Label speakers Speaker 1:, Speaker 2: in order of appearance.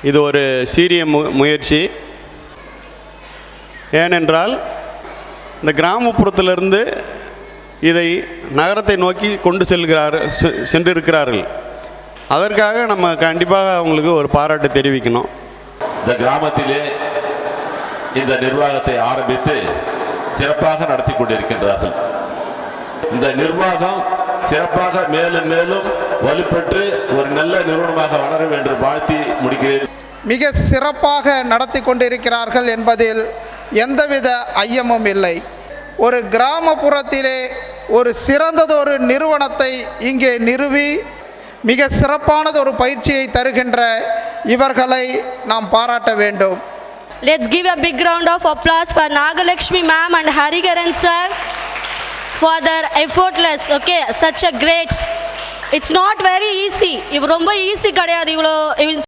Speaker 1: இது ஒரு சீரிய முயற்சி. ஏனென்றால் இந்த கிராமப்புறத்திலிருந்து இதை நகரத்தை நோக்கி கொண்டு சென்றிருக்கிறார்கள். அதற்காக நம்ம கண்டிப்பாக அவங்களுக்கு ஒரு பாராட்டு தெரிவிக்கணும்.
Speaker 2: இந்த கிராமத்திலே இந்த நிர்வாகத்தை ஆரம்பித்து சிறப்பாக நடத்தி கொண்டிருக்கின்றார்கள். இந்த நிர்வாகம் சிறப்பாக மேலும் மேலும் வலுப்பெற்று ஒரு நல்ல நிறுவனமாக வளர வேண்டும் வாழ்த்தி முடிக்கிறேன்.
Speaker 3: மிக சிறப்பாக நடத்தி கொண்டிருக்கிறார்கள் என்பதில் எந்தவித ஐயமும் இல்லை. ஒரு கிராமப்புறத்திலே ஒரு சிறந்ததொரு நிறுவனத்தை இங்கே நிறுவி மிக சிறப்பானது ஒரு பயிற்சியை தருகின்ற இவர்களை நாம் பாராட்ட வேண்டும்.
Speaker 4: Let's give a big round of applause for Nagalakshmi ma'am and Hariharan sir for their effortless, okay, such a great, it's not very easy. இது ரொம்ப ஈஸி கிடையாது. இவ்வளோ